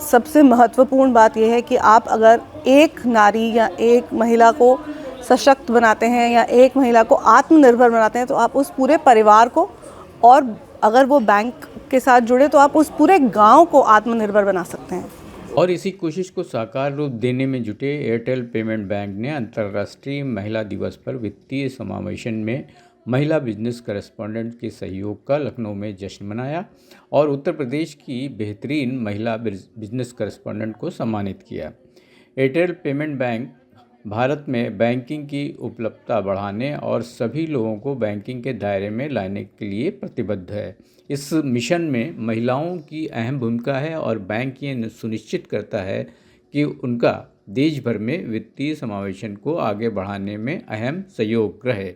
सबसे महत्वपूर्ण बात यह है कि आप अगर एक नारी या एक महिला को सशक्त बनाते हैं या एक महिला को आत्मनिर्भर बनाते हैं तो आप उस पूरे परिवार को, और अगर वो बैंक के साथ जुड़े तो आप उस पूरे गांव को आत्मनिर्भर बना सकते हैं। और इसी कोशिश को साकार रूप देने में जुटे एयरटेल पेमेंट बैंक ने अंतर्राष्ट्रीय महिला दिवस पर वित्तीय समावेशन में महिला बिजनेस करेस्पॉन्डेंट के सहयोग का लखनऊ में जश्न मनाया और उत्तर प्रदेश की बेहतरीन महिला बिजनेस करेस्पॉन्डेंट को सम्मानित किया। एयरटेल पेमेंट बैंक भारत में बैंकिंग की उपलब्धता बढ़ाने और सभी लोगों को बैंकिंग के दायरे में लाने के लिए प्रतिबद्ध है। इस मिशन में महिलाओं की अहम भूमिका है और बैंक ये सुनिश्चित करता है कि उनका देश भर में वित्तीय समावेशन को आगे बढ़ाने में अहम सहयोग रहे।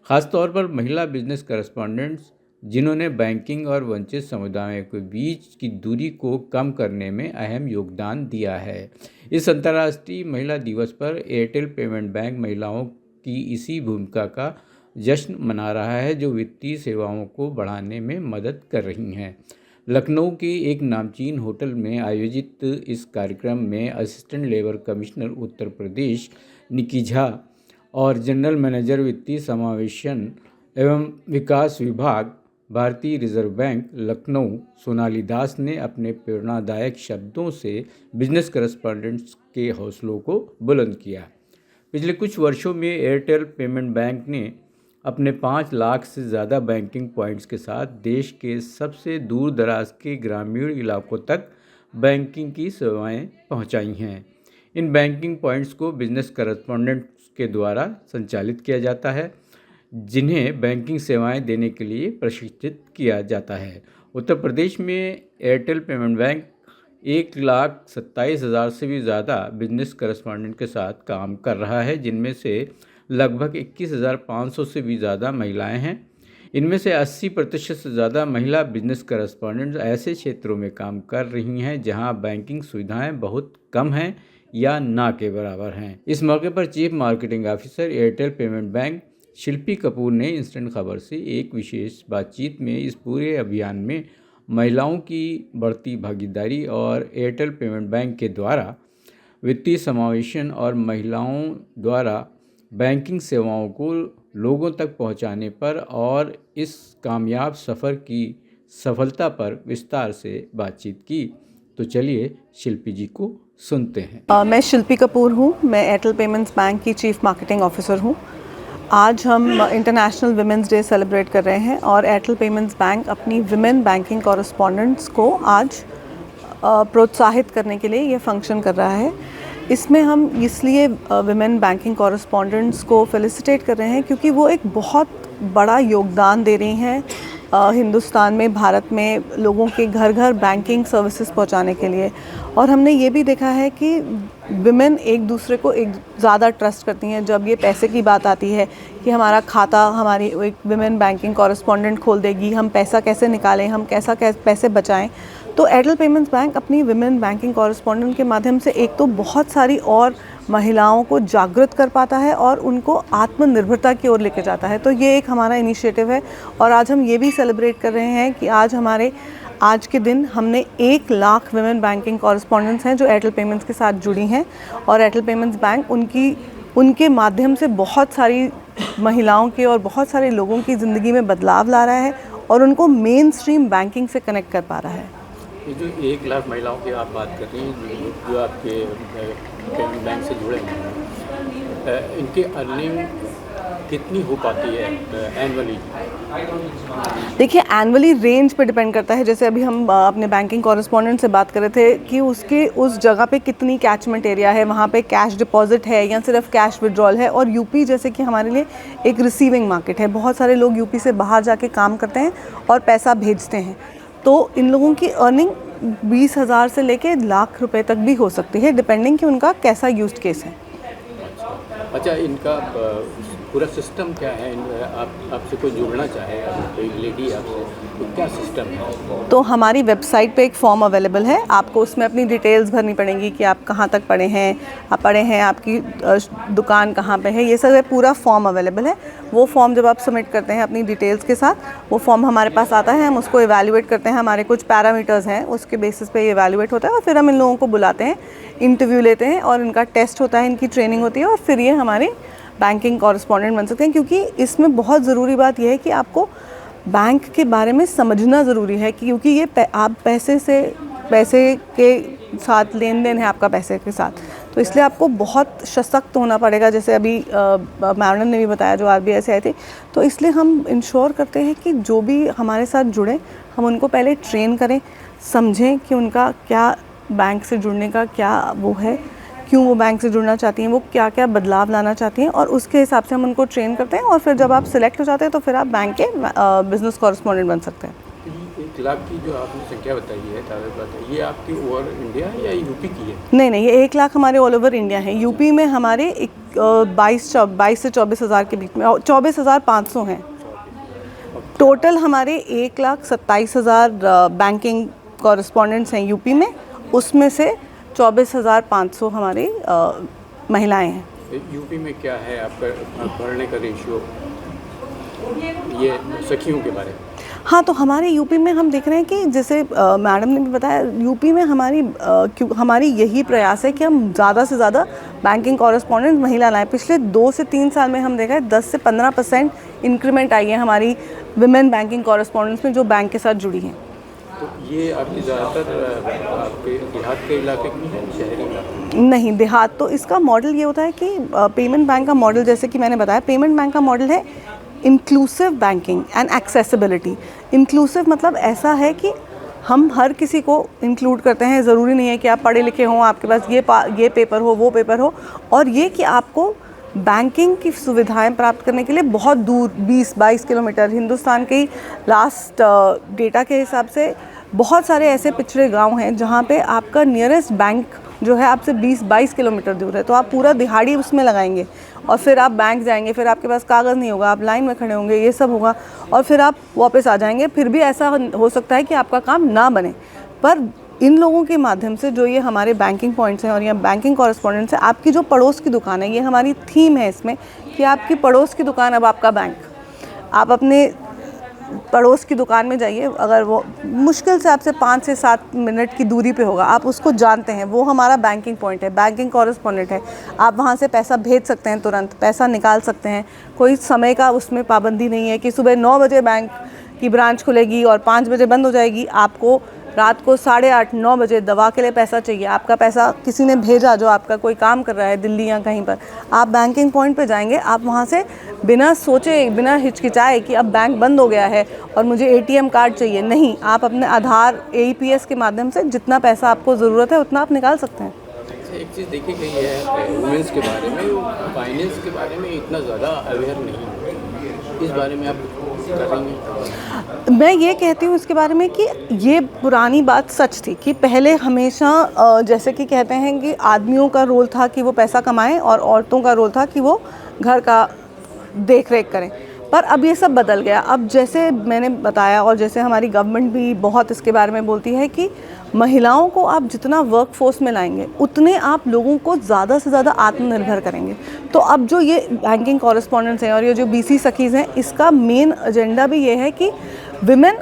ख़ासतौर पर महिला बिजनेस करेस्पॉन्डेंट्स जिन्होंने बैंकिंग और वंचित समुदायों के बीच की दूरी को कम करने में अहम योगदान दिया है। इस अंतर्राष्ट्रीय महिला दिवस पर एयरटेल पेमेंट बैंक महिलाओं की इसी भूमिका का जश्न मना रहा है जो वित्तीय सेवाओं को बढ़ाने में मदद कर रही हैं। लखनऊ के एक नामचीन होटल में आयोजित इस कार्यक्रम में assistant labour commissioner Uttar Pradesh निकी झा और जनरल मैनेजर वित्तीय समावेशन एवं विकास विभाग भारतीय रिजर्व बैंक लखनऊ सोनाली दास ने अपने प्रेरणादायक शब्दों से बिजनेस करेस्पॉन्डेंट्स के हौसलों को बुलंद किया। पिछले कुछ वर्षों में एयरटेल पेमेंट बैंक ने अपने 5 लाख से ज़्यादा बैंकिंग पॉइंट्स के साथ देश के सबसे दूर दराज के ग्रामीण इलाकों तक बैंकिंग की सेवाएं पहुंचाई हैं। इन बैंकिंग पॉइंट्स को बिजनेस करेस्पॉन्डेंट्स के द्वारा संचालित किया जाता है जिन्हें बैंकिंग सेवाएं देने के लिए प्रशिक्षित किया जाता है। उत्तर प्रदेश में एयरटेल पेमेंट बैंक 1,27,000 से भी ज़्यादा बिजनेस करेस्पॉन्डेंट के साथ काम कर रहा है जिनमें से लगभग 21,500 से भी ज़्यादा महिलाएं हैं। इनमें से 80% से ज़्यादा महिला बिजनेस करेस्पॉन्डेंट्स ऐसे क्षेत्रों में काम कर रही हैं जहां बैंकिंग सुविधाएं बहुत कम हैं या ना के बराबर हैं। इस मौके पर chief marketing officer Airtel payment bank Shilpi Kapoor ने इंस्टेंट खबर से एक विशेष बातचीत में इस पूरे अभियान में महिलाओं की बढ़ती भागीदारी और एयरटेल पेमेंट बैंक के द्वारा वित्तीय समावेशन और महिलाओं द्वारा बैंकिंग सेवाओं को लोगों तक पहुंचाने पर और इस कामयाब सफ़र की सफलता पर विस्तार से बातचीत की। तो चलिए शिल्पी जी को सुनते हैं। मैं शिल्पी कपूर हूँ। मैं एयरटेल पेमेंट्स बैंक की चीफ मार्केटिंग ऑफिसर हूँ। आज हम इंटरनेशनल विमेंस डे सेलिब्रेट कर रहे हैं और एयरटेल पेमेंट्स बैंक अपनी विमेन बैंकिंग कॉरेस्पॉन्डेंट्स को आज प्रोत्साहित करने के लिए ये फंक्शन कर रहा है। इसमें हम इसलिए विमेन बैंकिंग कॉरेस्पॉन्डेंट्स को फेलिसिटेट कर रहे हैं क्योंकि वो एक बहुत बड़ा योगदान दे रही हैं हिंदुस्तान में, भारत में लोगों के घर घर बैंकिंग सर्विसेज पहुंचाने के लिए। और हमने ये भी देखा है कि विमेन एक दूसरे को एक ज़्यादा ट्रस्ट करती हैं। जब ये पैसे की बात आती है कि हमारा खाता हमारी एक विमेन बैंकिंग कॉरेस्पॉन्डेंट खोल देगी, हम पैसा कैसे निकालें, हम पैसे बचाएं, तो एयरटेल पेमेंट्स बैंक अपनी विमेन बैंकिंग कॉरेस्पॉन्डेंट के माध्यम से एक तो बहुत सारी और महिलाओं को जागृत कर पाता है और उनको आत्मनिर्भरता की ओर लेकर जाता है। तो ये एक हमारा इनिशिएटिव है और आज हम ये भी सेलिब्रेट कर रहे हैं कि आज के दिन हमने 1 लाख विमेन बैंकिंग कॉरेस्पॉन्डेंट्स हैं जो एयरटेल पेमेंट्स के साथ जुड़ी हैं और एयरटेल पेमेंट्स बैंक उनके माध्यम से बहुत सारी महिलाओं के और बहुत सारे लोगों की ज़िंदगी में बदलाव ला रहा है और उनको मेन स्ट्रीम बैंकिंग से कनेक्ट कर पा रहा है। ये जो 1 लाख महिलाओं की आप बात कर रही हैं जो आपके पेमेंट बैंक से जुड़े हैं, इनकी अर्निंग कितनी हो पाती है एनुअली? देखिए, एनुअली रेंज पे डिपेंड करता है। जैसे अभी हम अपने बैंकिंग कॉरेस्पॉन्डेंट से बात कर रहे थे कि उस जगह पे कितनी कैचमेंट एरिया है, वहाँ पे कैश डिपॉजिट है या सिर्फ कैश विड्रॉल है। और यूपी जैसे कि हमारे लिए एक रिसीविंग मार्केट है, बहुत सारे लोग यूपी से बाहर जाके काम करते हैं और पैसा भेजते हैं, तो इन लोगों की अर्निंग 20,000 से लेके लाख रुपए तक भी हो सकती है, डिपेंडिंग कि उनका कैसा यूज्ड केस है। अच्छा, इनका पूरा सिस्टम क्या है? आपसे कोई जुड़ना चाहे, कोई लेडी आपसे, तो क्या सिस्टम है? तो हमारी वेबसाइट पे एक फॉर्म अवेलेबल है, आपको उसमें अपनी डिटेल्स भरनी पड़ेंगी कि आप कहाँ तक पढ़े हैं, आपकी दुकान कहाँ पे है, ये सब पूरा फॉर्म अवेलेबल है। वो फॉर्म जब आप सबमिट करते हैं अपनी डिटेल्स के साथ, वो फॉर्म हमारे पास आता है, हम उसको इवैल्यूएट करते हैं, हमारे कुछ पैरामीटर्स हैं, उसके बेसिस पे ये इवैल्यूएट होता है और फिर हम इन लोगों को बुलाते हैं, इंटरव्यू लेते हैं और इनका टेस्ट होता है, इनकी ट्रेनिंग होती है और फिर ये हमारे बैंकिंग कॉरेस्पॉन्डेंट बन सकते हैं। क्योंकि इसमें बहुत ज़रूरी बात यह है कि आपको बैंक के बारे में समझना ज़रूरी है, क्योंकि ये आप पैसे के साथ लेन देन है आपका पैसे के साथ, तो इसलिए आपको बहुत सशक्त होना पड़ेगा। जैसे अभी मैडम ने भी बताया जो RBI से आए थे, तो इसलिए हम इंश्योर करते हैं कि जो भी हमारे साथ जुड़े हम उनको पहले ट्रेन करें, समझें कि उनका क्या बैंक से जुड़ने का क्या वो है, क्यों वो बैंक से जुड़ना चाहती हैं, वो क्या क्या बदलाव लाना चाहती हैं, और उसके हिसाब से हम उनको ट्रेन करते हैं और फिर जब आप सिलेक्ट हो जाते हैं तो फिर आप बैंक के बिजनेस कॉरेस्पॉन्डेंट बन सकते हैं। 1 लाख की जो आपने संख्या बताई है, तादाद बताई, ये आपकी ओवर इंडिया है या यूपी की है? नहीं, ये 1 लाख हमारे ऑल ओवर इंडिया है। यूपी में हमारे 22 से 24 हज़ार के बीच में, 24,500 हैं टोटल। हमारे 1,27,000 बैंकिंग कॉरेस्पॉन्डेंट्स हैं यूपी में, उसमें से 24,500 हमारी महिलाएं हैं। यूपी में क्या है आपका भरने का रेशियो, ये सखियों के बारे में? हाँ, तो हमारे यूपी में हम देख रहे हैं कि जैसे मैडम ने भी बताया, यूपी में हमारी यही प्रयास है कि हम ज़्यादा से ज़्यादा बैंकिंग कॉरेस्पॉन्डेंट महिला लाएँ। पिछले 2 से 3 साल में हम देखा है 10 से 15% इंक्रीमेंट आई है हमारी विमेन बैंकिंग कॉरेस्पॉन्डेंट्स में जो बैंक के साथ जुड़ी हैं। तो ये आपकी ज़्यादातर आपके देहात के इलाके की है, शहरी इलाके? नहीं, देहात। तो इसका मॉडल ये होता है कि पेमेंट बैंक का मॉडल, जैसे कि मैंने बताया, पेमेंट बैंक का मॉडल है inclusive banking and accessibility. Inclusive मतलब ऐसा है कि हम हर किसी को इंक्लूड करते हैं, ज़रूरी नहीं है कि आप पढ़े लिखे हों, आपके पास ये पेपर हो, वो पेपर हो, और ये कि आपको बैंकिंग की सुविधाएं प्राप्त करने के लिए बहुत दूर 20-22 किलोमीटर, हिंदुस्तान के लास्ट डेटा के हिसाब से बहुत सारे ऐसे पिछड़े गांव हैं जहां पे आपका नियरेस्ट बैंक जो है आपसे 20-22 किलोमीटर दूर है। तो आप पूरा दिहाड़ी उसमें लगाएंगे और फिर आप बैंक जाएंगे, फिर आपके पास कागज़ नहीं होगा, आप लाइन में खड़े होंगे, ये सब होगा, और फिर आप वापस आ जाएंगे। फिर भी ऐसा हो सकता है कि आपका काम ना बने, पर इन लोगों के माध्यम से जो ये हमारे बैंकिंग पॉइंट्स हैं और यहाँ बैंकिंग कॉरेस्पॉन्डेंट्स हैं, आपकी जो पड़ोस की दुकान है, ये हमारी थीम है इसमें कि आपकी पड़ोस की दुकान अब आपका बैंक। आप अपने पड़ोस की दुकान में जाइए, अगर वो मुश्किल से आपसे 5 से 7 मिनट की दूरी पे होगा, आप उसको जानते हैं, वो हमारा बैंकिंग पॉइंट है, बैंकिंग कॉरेस्पॉन्डेंट है। आप वहाँ से पैसा भेज सकते हैं, तुरंत पैसा निकाल सकते हैं, कोई समय का उसमें पाबंदी नहीं है कि सुबह 9 बजे बैंक की ब्रांच खुलेगी और 5 बजे बंद हो जाएगी। आपको रात को 8:30-9 बजे दवा के लिए पैसा चाहिए, आपका पैसा किसी ने भेजा जो आपका कोई काम कर रहा है दिल्ली या कहीं पर, आप बैंकिंग पॉइंट पे जाएंगे, आप वहाँ से बिना सोचे, बिना हिचकिचाए कि अब बैंक बंद हो गया है और मुझे ATM कार्ड चाहिए, नहीं, आप अपने आधार AEPS के माध्यम से जितना पैसा आपको ज़रूरत है उतना आप निकाल सकते हैं। एक चीज़ देखी गई है वुमेंस के बारे में, फाइनेंस के बारे में इतना ज़्यादा अवेयर नहीं है, इस बारे में आप कर रही हैं? मैं ये कहती हूँ इसके बारे में कि ये पुरानी बात सच थी कि पहले हमेशा जैसे कि कहते हैं कि आदमियों का रोल था कि वो पैसा कमाएं और औरतों का रोल था कि वो घर का देख रेख करें, पर अब ये सब बदल गया। अब जैसे मैंने बताया और जैसे हमारी गवर्नमेंट भी बहुत इसके बारे में बोलती है कि महिलाओं को आप जितना वर्क फोर्स में लाएंगे उतने आप लोगों को ज़्यादा से ज़्यादा आत्मनिर्भर करेंगे। तो अब जो ये बैंकिंग कॉरेस्पॉन्डेंट्स हैं और ये जो BC सखीज़ हैं, इसका मेन एजेंडा भी ये है कि विमेन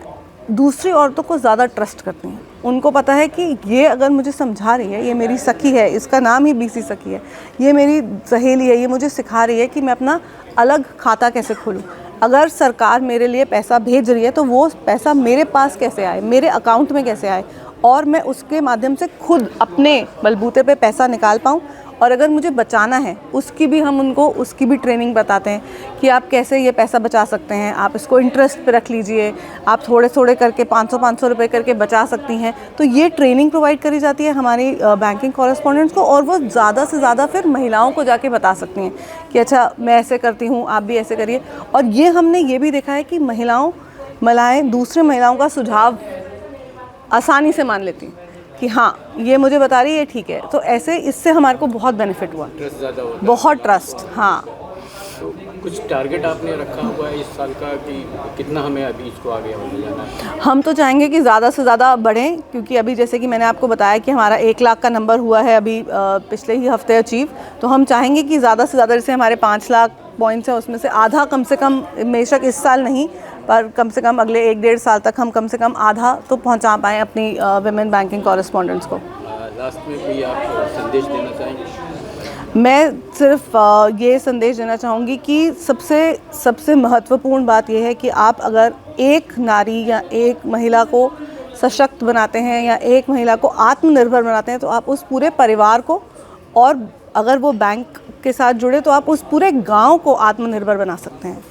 दूसरी औरतों को ज़्यादा ट्रस्ट करती हैं। उनको पता है कि ये अगर मुझे समझा रही है, ये मेरी सखी है, इसका नाम ही BC सखी है, ये मेरी सहेली है, ये मुझे सिखा रही है कि मैं अपना अलग खाता कैसे खोलूँ। अगर सरकार मेरे लिए पैसा भेज रही है तो वो पैसा मेरे पास कैसे आए, मेरे अकाउंट में कैसे आए, और मैं उसके माध्यम से खुद अपने बलबूते पे पैसा निकाल पाऊँ। और अगर मुझे बचाना है उसकी भी हम उनको उसकी भी ट्रेनिंग बताते हैं कि आप कैसे ये पैसा बचा सकते हैं, आप इसको इंटरेस्ट पे रख लीजिए, आप थोड़े थोड़े करके 500-500 रुपये करके बचा सकती हैं। तो ये ट्रेनिंग प्रोवाइड करी जाती है हमारी बैंकिंग कॉरेस्पॉन्डेंट्स को, और वो ज़्यादा से ज़्यादा फिर महिलाओं को जाके बता सकती हैं कि अच्छा मैं ऐसे करती हूँ, आप भी ऐसे करिए। और ये हमने ये भी देखा है कि महिलाएँ दूसरे महिलाओं का सुझाव आसानी से मान लेती हैं कि हाँ ये मुझे बता रही है, ठीक है। तो ऐसे इससे हमारे को बहुत बेनिफिट हुआ, ट्रस्ट ज़्यादा होता है, बहुत ट्रस्ट। हाँ, तो कुछ टारगेट आपने रखा हुआ है इस साल का कि कितना हमें अभी इसको आगे ले जाना है? हम तो चाहेंगे कि ज़्यादा से ज़्यादा बढ़ें, क्योंकि अभी जैसे कि मैंने आपको बताया कि हमारा 1 लाख का नंबर हुआ है अभी पिछले ही हफ्ते अचीव। तो हम चाहेंगे कि ज़्यादा से ज़्यादा, जैसे हमारे 5 लाख पॉइंट्स हैं उसमें से आधा कम से कम, बेशक इस साल नहीं पर कम से कम अगले 1-1.5 साल तक हम कम से कम आधा तो पहुंचा पाएँ अपनी विमेन बैंकिंग कॉरेस्पॉन्डेंट्स को। लास्ट में कोई आप संदेश देना चाहेंगे? मैं सिर्फ ये संदेश देना चाहूँगी कि सबसे महत्वपूर्ण बात यह है कि आप अगर एक नारी या एक महिला को सशक्त बनाते हैं या एक महिला को आत्मनिर्भर बनाते हैं तो आप उस पूरे परिवार को, और अगर वो बैंक के साथ जुड़े तो आप उस पूरे गांव को आत्मनिर्भर बना सकते हैं।